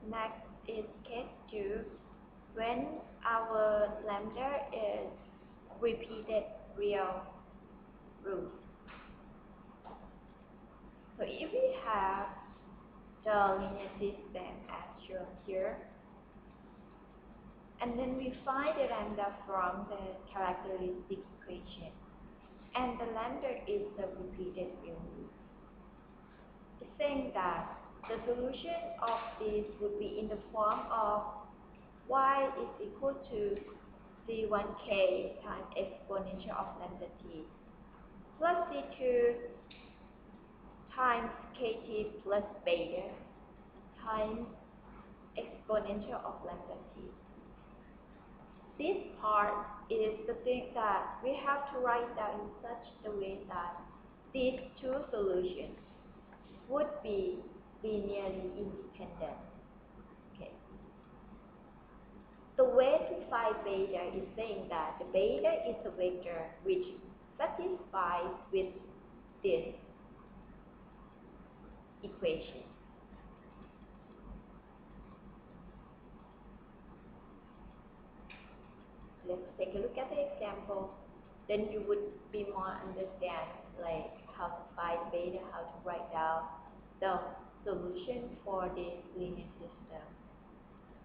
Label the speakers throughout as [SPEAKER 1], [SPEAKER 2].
[SPEAKER 1] Next is case 2, when our lambda is repeated real root. So if we have the linear system as shown here, and then we find the lambda from the characteristic equation, and the lambda is the repeated real root. It's saying that the solution of this would be in the form of y is equal to c1k times exponential of lambda t plus c2 times kt plus beta times exponential of lambda t. This part is the thing that we have to write down in such a way that these two solutions would be linearly independent. Okay. The way to find beta is saying that the beta is a vector which satisfies with this equation. Let's take a look at the example. Then you would be more understand like how to find beta, how to write down the solution for this linear system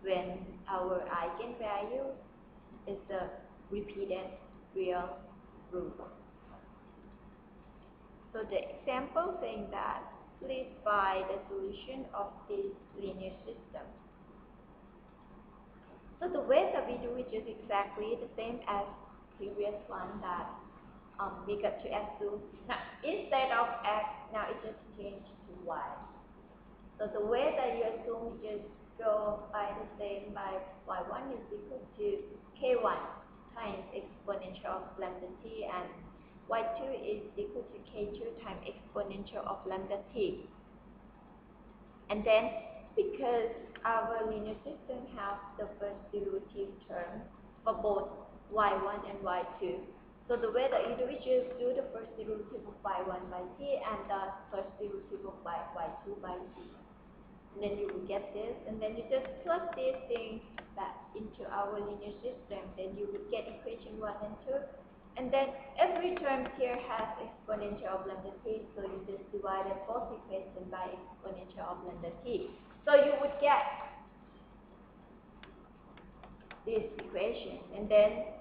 [SPEAKER 1] when our eigenvalue is a repeated real root. So the example saying that please find the solution of this linear system. So the way that we do it is exactly the same as previous one, that we got to assume. Now instead of x, now it just changed to y. So the way that you assume, you just go by the same, by y1 is equal to k1 times exponential of lambda t, and y2 is equal to k2 times exponential of lambda t. And then because our linear system has the first derivative term for both y1 and y2, so the way that you do it, you just do the first derivative of y1 by t and the first derivative of y2 by t. And then you will get this, and then you just plug these things back into our linear system. Then you will get equation 1 and 2. And then every term here has exponential of lambda t, so you just divide both equations by exponential of lambda t. So you would get this equation, and then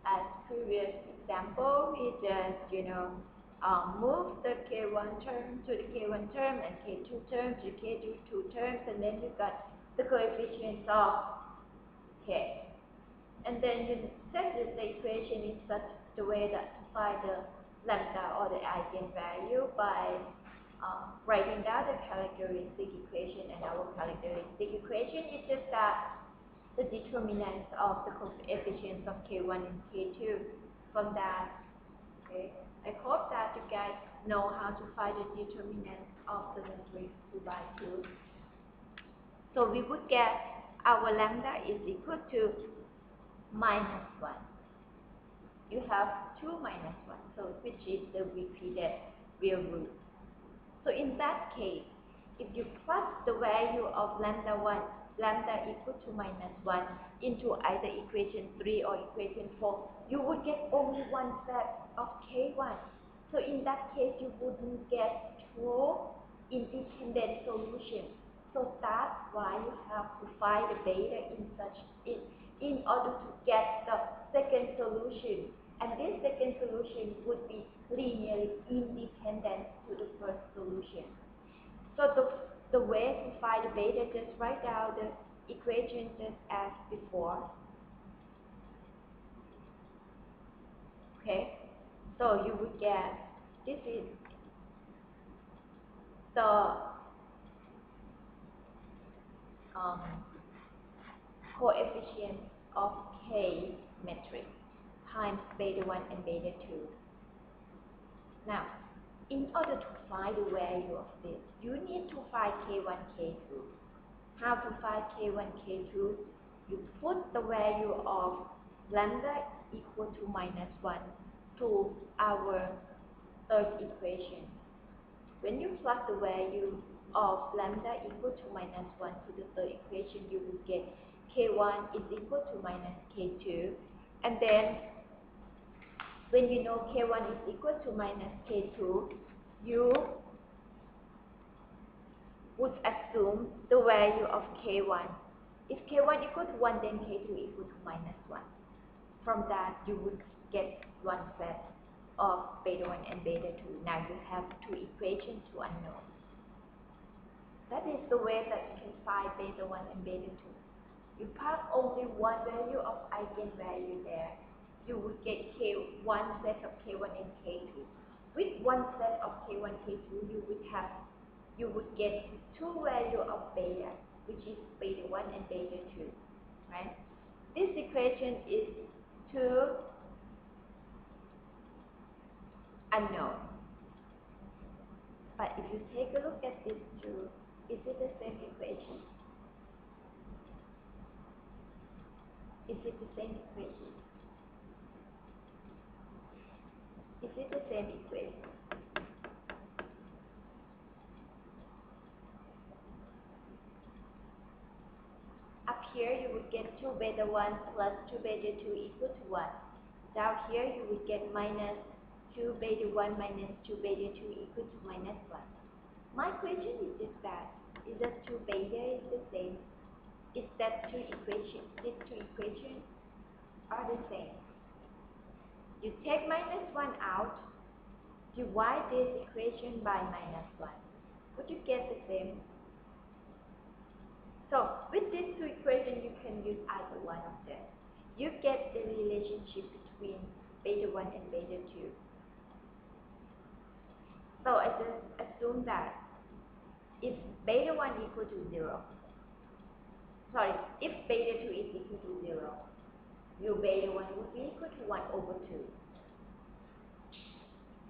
[SPEAKER 1] as previous example, we just move the k1 term to the k1 term and k2 term to k2 terms, and then you got the coefficients of k. And then you set the equation in such the way that to find the lambda or the eigenvalue by writing down the characteristic equation. And our characteristic equation is just that the determinants of the coefficients of k1 and k2 from that. Okay, I hope that you guys know how to find the determinants of the matrix 2 by 2. So we would get our lambda is equal to minus 1. You have 2 minus 1, so which is the repeated real root. So in that case, if you plug the value of lambda equal to minus 1 into either equation 3 or equation 4, you would get only one set of k1. So in that case, you wouldn't get two independent solutions. So that's why you have to find the beta in order to get the second solution. And this second solution would be linearly independent to the first solution. So the way to find the beta, just write down the equation just as before. Okay, so you would get, this is the coefficient of K matrix times beta 1 and beta 2. Now, in order to find the value of this, you need to find K1, K2. How to find K1, K2? You put the value of lambda equal to minus 1 to our third equation. When you plug the value, of lambda equal to minus 1 to the third equation, you will get k1 is equal to minus k2. And then when you know k1 is equal to minus k2, you would assume the value of k1. If k1 equal to 1, then k2 equal to minus 1. From that, you would get one set of beta 1 and beta 2. Now you have two equations to unknown. That is the way that you can find beta 1 and beta 2. You park only one value of eigenvalue there, you would get one set of k1 and k2. With one set of k1, k2, you would get two value of beta, which is beta 1 and beta 2, right? This equation is two unknown. But if you take a look at these two, is it the same equation? Is it the same equation? Is it the same equation? Up here you would get 2 beta 1 plus 2 beta 2 equal to 1. Down here you would get minus 2 beta 1 minus 2 beta 2 equal to minus 1. My question is just that, is that 2 beta is the same? Is that these two equations are the same? You take minus 1 out, divide this equation by minus 1. Would you get the same? So with these two equations, you can use either one of them. You get the relationship between beta 1 and beta 2. So I just assume that if beta 1 equal to 0, if beta 2 is equal to 0, your beta 1 would be equal to 1 over 2.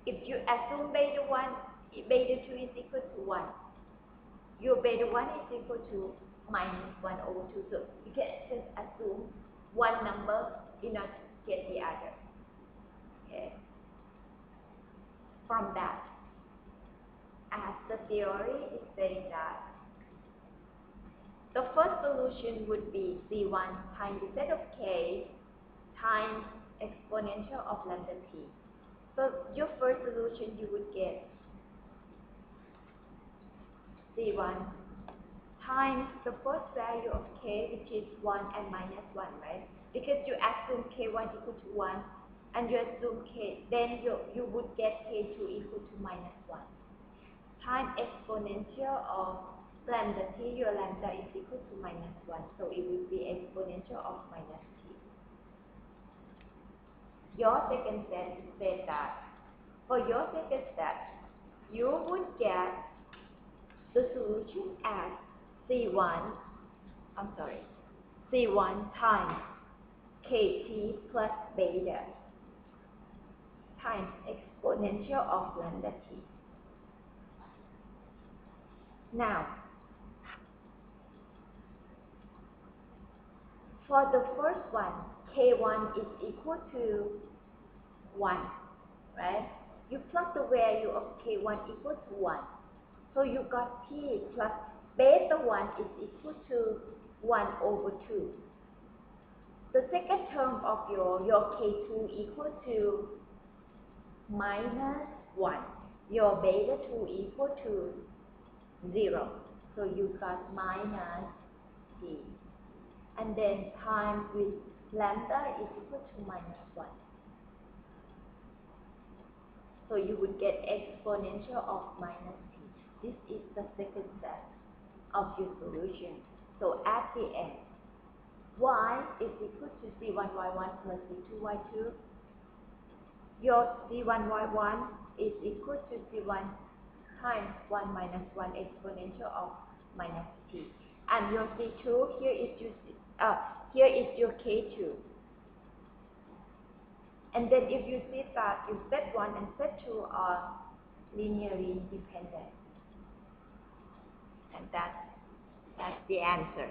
[SPEAKER 1] If you assume beta 2 is equal to 1, your beta 1 is equal to minus 1 over 2. So you can just assume one number in order to get the other. Okay. From that, as the theory is saying that the first solution would be C1 times the set of k times exponential of lambda t. So your first solution, you would get C1 times the first value of k, which is 1 and minus 1, right? Because you assume k1 equal to 1 and you assume k, then you would get k2 equal to minus 1 times exponential of lambda t. Your lambda is equal to minus 1, so it would be exponential of minus t. Your second step says that for your second step, you would get the solution as C1 times kt plus beta times exponential of lambda t. Now, for the first one, k1 is equal to 1, right? You plug the value of k1 equal to 1. So you got t plus beta 1 is equal to 1 over 2. The second term of your k2 equal to minus 1. Your beta 2 equal to 0. So you got minus t. And then times with lambda is equal to minus 1. So you would get exponential of minus t. This is the second step of your solution. So at the end, y is equal to c1y1 plus c2y2. Your c1y1 is equal to c1 times 1 minus 1 exponential of minus t. And your c2, here is your k2. And then if you see that your set 1 and set 2 are linearly independent. And that's the answer.